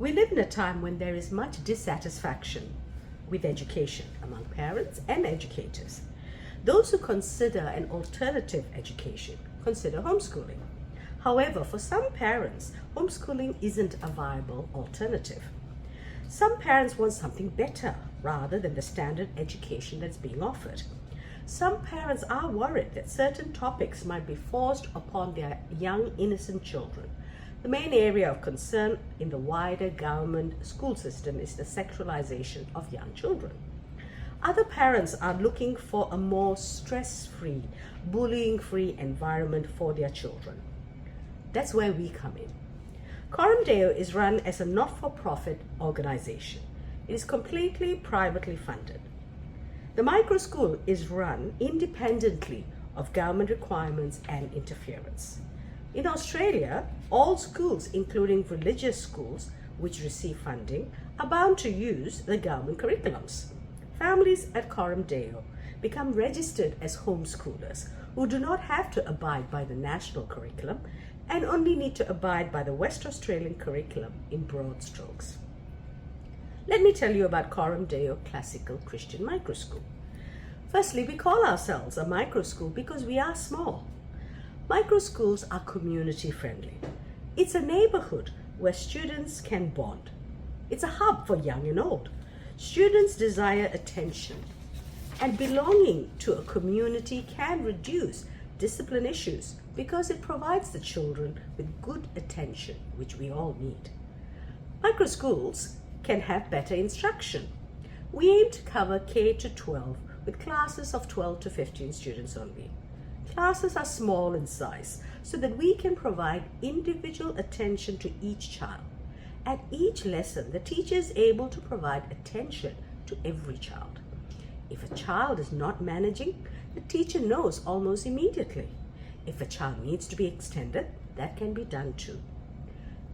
We live in a time when there is much dissatisfaction with education among parents and educators. Those who consider an alternative education consider homeschooling. However, for some parents, homeschooling isn't a viable alternative. Some parents want something better rather than the standard education that's being offered. Some parents are worried that certain topics might be forced upon their young, innocent children. The main area of concern in the wider government school system is the sexualization of young children. Other parents are looking for a more stress-free, bullying-free environment for their children. That's where we come in. Coram Deo is run as a not-for-profit organization. It is completely privately funded. The micro school is run independently of government requirements and interference. In Australia, all schools, including religious schools which receive funding, are bound to use the government curriculums. Families at Coram Deo become registered as homeschoolers who do not have to abide by the national curriculum and only need to abide by the West Australian curriculum in broad strokes. Let me tell you about Coram Deo Classical Christian Micro School. Firstly, we call ourselves a micro school because we are small. Micro schools are community friendly. It's a neighborhood where students can bond. It's a hub for young and old. Students desire attention, and belonging to a community can reduce discipline issues because it provides the children with good attention, which we all need. Micro schools can have better instruction. We aim to cover K to 12 with classes of 12 to 15 students only. Classes are small in size so that we can provide individual attention to each child. At each lesson, the teacher is able to provide attention to every child. If a child is not managing, the teacher knows almost immediately. If a child needs to be extended, that can be done too.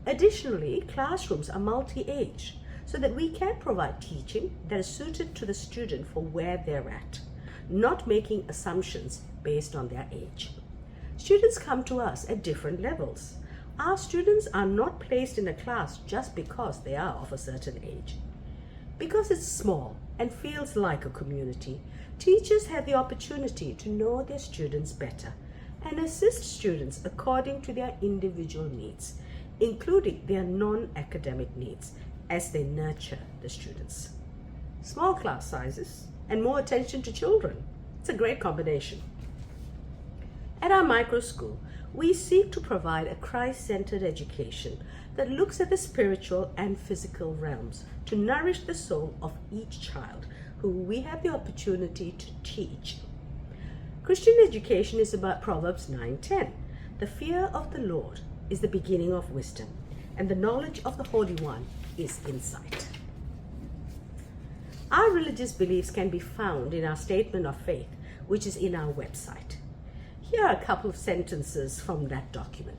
Additionally, classrooms are multi-age so that we can provide teaching that is suited to the student for where they're at, not making assumptions based on their age. Students come to us at different levels. Our students are not placed in a class just because they are of a certain age. Because it's small and feels like a community, teachers have the opportunity to know their students better and assist students according to their individual needs, including their non-academic needs, as they nurture the students. Small class sizes and more attention to children. It's a great combination. At our micro school, we seek to provide a Christ-centered education that looks at the spiritual and physical realms to nourish the soul of each child who we have the opportunity to teach. Christian education is about Proverbs 9:10. The fear of the Lord is the beginning of wisdom, and the knowledge of the Holy One is insight. Our religious beliefs can be found in our statement of faith, which is in our website. Here are a couple of sentences from that document.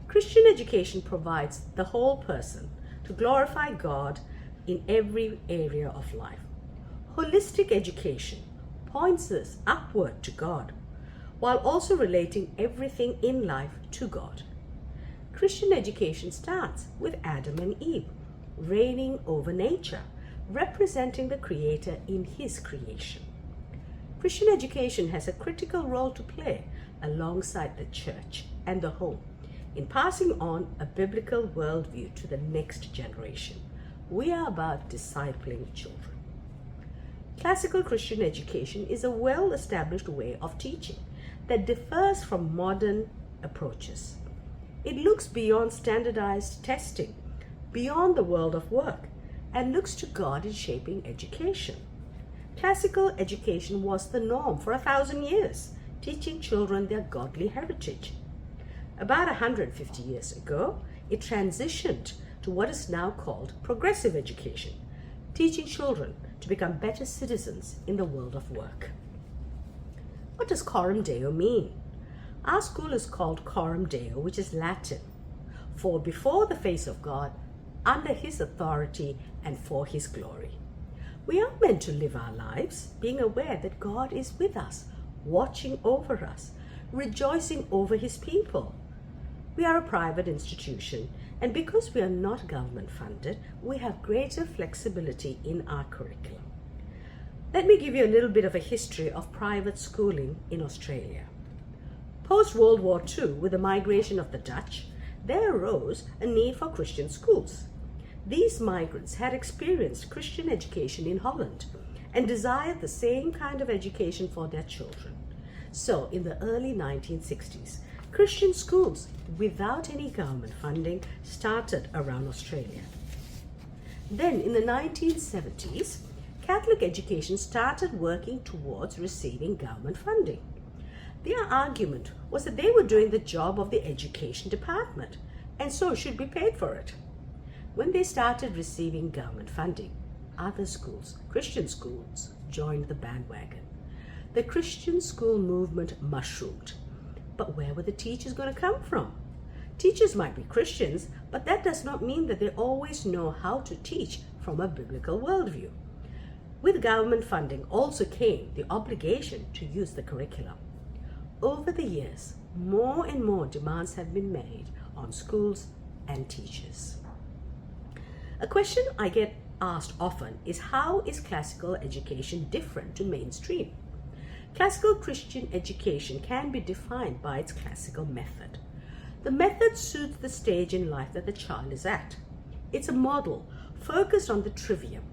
Christian education provides the whole person to glorify God in every area of life. Holistic education points us upward to God, while also relating everything in life to God. Christian education starts with Adam and Eve, reigning over nature, representing the Creator in His creation. Christian education has a critical role to play alongside the church and the home in passing on a biblical worldview to the next generation. We are about discipling children. Classical Christian education is a well-established way of teaching that differs from modern approaches. It looks beyond standardized testing, beyond the world of work, and looks to God in shaping education. Classical education was the norm for 1,000 years, teaching children their godly heritage. About 150 years ago, it transitioned to what is now called progressive education, teaching children to become better citizens in the world of work. What does Coram Deo mean? Our school is called Coram Deo, which is Latin, for before the face of God, under His authority, and for His glory. We are meant to live our lives being aware that God is with us, watching over us, rejoicing over His people. We are a private institution, and because we are not government funded, we have greater flexibility in our curriculum. Let me give you a little bit of a history of private schooling in Australia. Post-World War II, with the migration of the Dutch, there arose a need for Christian schools. These migrants had experienced Christian education in Holland and desired the same kind of education for their children. So, in the early 1960s, Christian schools without any government funding started around Australia. Then, in the 1970s, Catholic education started working towards receiving government funding. Their argument was that they were doing the job of the education department and so should be paid for it. When they started receiving government funding, other schools, Christian schools, joined the bandwagon. The Christian school movement mushroomed. But where were the teachers going to come from? Teachers might be Christians, but that does not mean that they always know how to teach from a biblical worldview. With government funding also came the obligation to use the curriculum. Over the years, more and more demands have been made on schools and teachers. A question I get asked often is, how is classical education different to mainstream? Classical Christian education can be defined by its classical method. The method suits the stage in life that the child is at. It's a model focused on the trivium,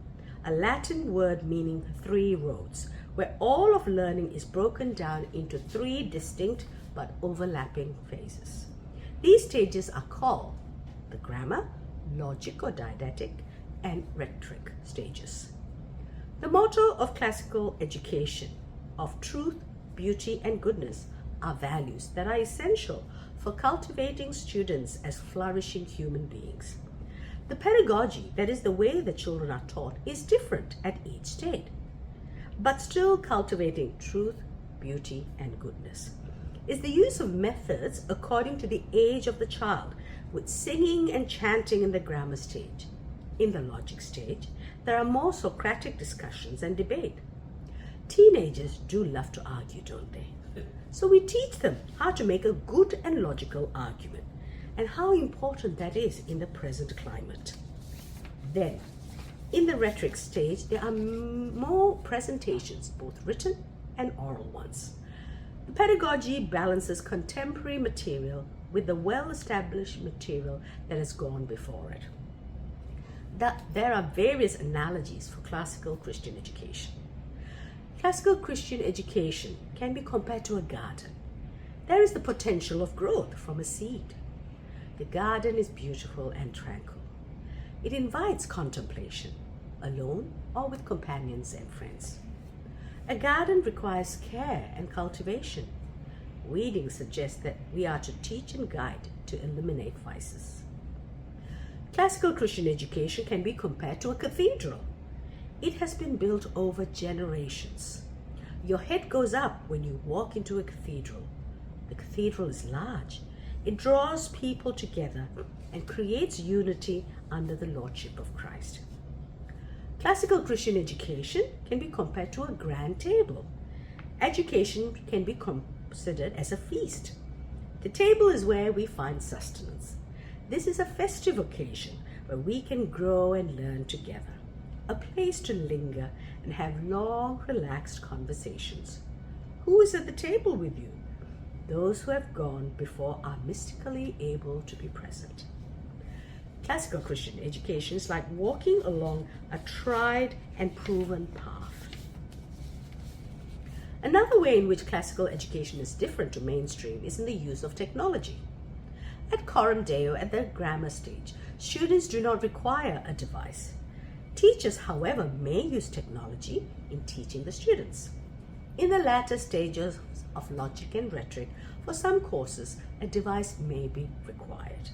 a Latin word meaning 3 roads, where all of learning is broken down into 3 distinct but overlapping phases. These stages are called the grammar, logic or didactic, and rhetoric stages. The motto of classical education of truth, beauty, and goodness are values that are essential for cultivating students as flourishing human beings. The pedagogy, that is the way the children are taught, is different at each stage, but still cultivating truth, beauty, and goodness. Is the use of methods according to the age of the child, with singing and chanting in the grammar stage. In the logic stage, there are more Socratic discussions and debate. Teenagers do love to argue, don't they? So we teach them how to make a good and logical argument, and how important that is in the present climate. Then, in the rhetoric stage, there are more presentations, both written and oral ones. The pedagogy balances contemporary material with the well-established material that has gone before it. There are various analogies for classical Christian education. Classical Christian education can be compared to a garden. There is the potential of growth from a seed. The garden is beautiful and tranquil. It invites contemplation, alone or with companions and friends. A garden requires care and cultivation. Weeding suggests that we are to teach and guide to eliminate vices. Classical Christian education can be compared to a cathedral. It has been built over generations. Your head goes up when you walk into a cathedral. The cathedral is large. It draws people together and creates unity under the lordship of Christ. Classical Christian education can be compared to a grand table. Education can be considered as a feast. The table is where we find sustenance. This is a festive occasion where we can grow and learn together, a place to linger and have long, relaxed conversations. Who is at the table with you? Those who have gone before are mystically able to be present. Classical Christian education is like walking along a tried and proven path. Another way in which classical education is different to mainstream is in the use of technology. At Coram Deo, at the grammar stage, students do not require a device. Teachers, however, may use technology in teaching the students. In the latter stages of logic and rhetoric, for some courses, a device may be required.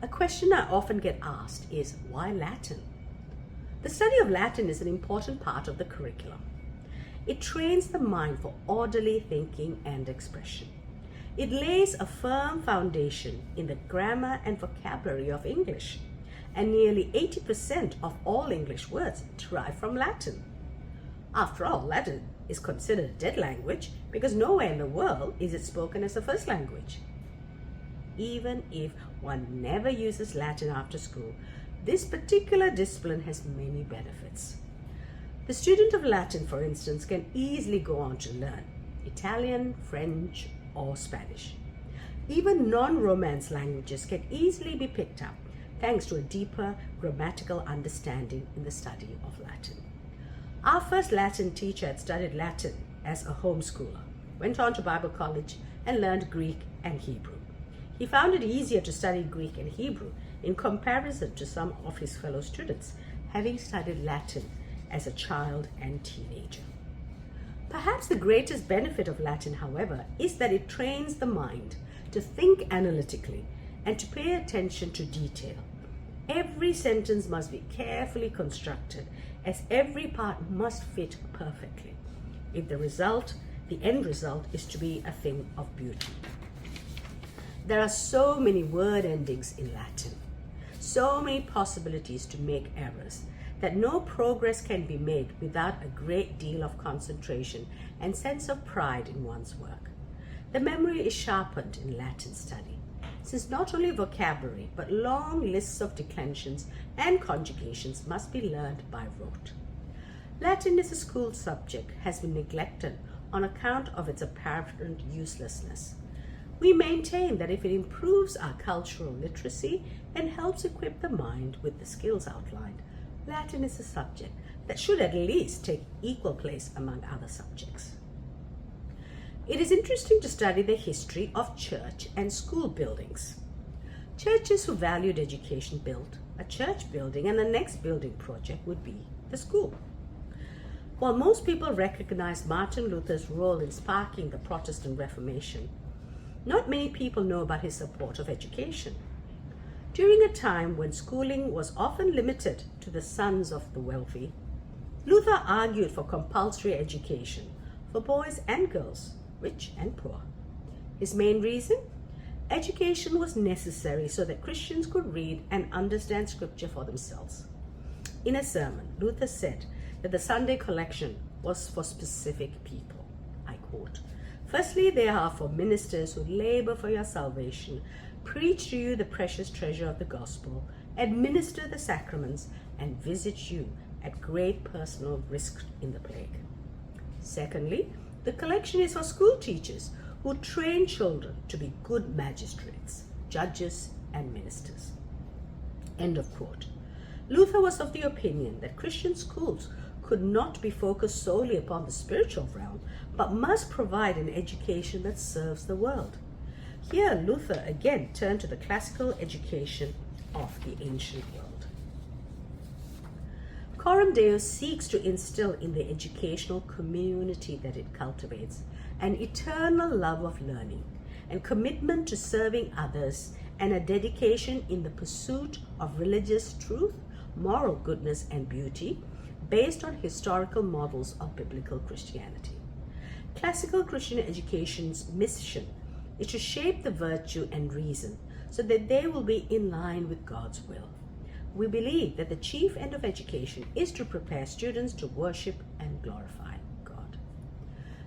A question I often get asked is, why Latin? The study of Latin is an important part of the curriculum. It trains the mind for orderly thinking and expression. It lays a firm foundation in the grammar and vocabulary of English, and nearly 80% of all English words derive from Latin. After all, Latin is considered a dead language because nowhere in the world is it spoken as a first language. even if one never uses Latin after school, this particular discipline has many benefits. The student of Latin, for instance, can easily go on to learn Italian, French, or Spanish. Even non-Romance languages can easily be picked up thanks to a deeper grammatical understanding in the study of Latin. Our first Latin teacher had studied Latin as a homeschooler, went on to Bible college, and learned Greek and Hebrew. He found it easier to study Greek and Hebrew in comparison to some of his fellow students, having studied Latin as a child and teenager. Perhaps the greatest benefit of Latin, however, is that it trains the mind to think analytically and to pay attention to detail. Every sentence must be carefully constructed, as every part must fit perfectly, if the end result is to be a thing of beauty. There are so many word endings in Latin, so many possibilities to make errors, that no progress can be made without a great deal of concentration and sense of pride in one's work. The memory is sharpened in Latin study, since not only vocabulary but long lists of declensions and conjugations must be learned by rote. Latin as a school subject has been neglected on account of its apparent uselessness. We maintain that if it improves our cultural literacy and helps equip the mind with the skills outlined, Latin is a subject that should at least take equal place among other subjects. It is interesting to study the history of church and school buildings. Churches who valued education built a church building, and the next building project would be the school. While most people recognize Martin Luther's role in sparking the Protestant Reformation, not many people know about his support of education. During a time when schooling was often limited to the sons of the wealthy, Luther argued for compulsory education for boys and girls, rich and poor. His main reason? Education was necessary so that Christians could read and understand Scripture for themselves. In a sermon, Luther said that the Sunday collection was for specific people. I quote, "Firstly, they are for ministers who labor for your salvation, preach to you the precious treasure of the gospel, administer the sacraments, and visit you at great personal risk in the plague. Secondly, the collection is for school teachers who train children to be good magistrates, judges, and ministers." End of quote. Luther was of the opinion that Christian schools could not be focused solely upon the spiritual realm, but must provide an education that serves the world. Here, Luther again turned to the classical education of the ancient world. Coram Deo seeks to instill in the educational community that it cultivates an eternal love of learning and commitment to serving others, and a dedication in the pursuit of religious truth, moral goodness, and beauty based on historical models of biblical Christianity. Classical Christian education's mission is to shape the virtue and reason so that they will be in line with God's will. We believe that the chief end of education is to prepare students to worship and glorify God.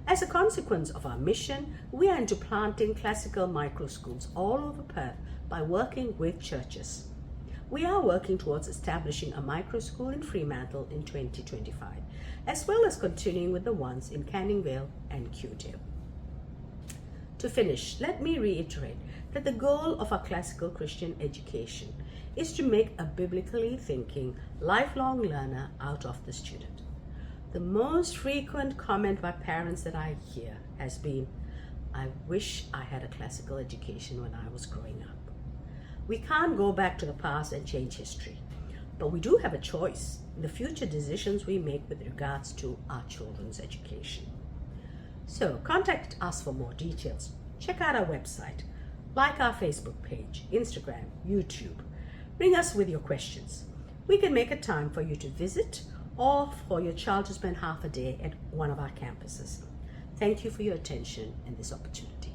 As a consequence of our mission, we are into planting classical micro schools all over Perth by working with churches. We are working towards establishing a micro school in Fremantle in 2025, as well as continuing with the ones in Canning Vale and Cudale. To finish, let me reiterate that the goal of our classical Christian education is to make a biblically thinking, lifelong learner out of the student. The most frequent comment by parents that I hear has been, "I wish I had a classical education when I was growing up." We can't go back to the past and change history, but we do have a choice in the future decisions we make with regards to our children's education. So contact us for more details. Check out our website, like our Facebook page, Instagram, YouTube. Ring us with your questions. We can make a time for you to visit or for your child to spend half a day at one of our campuses. Thank you for your attention and this opportunity.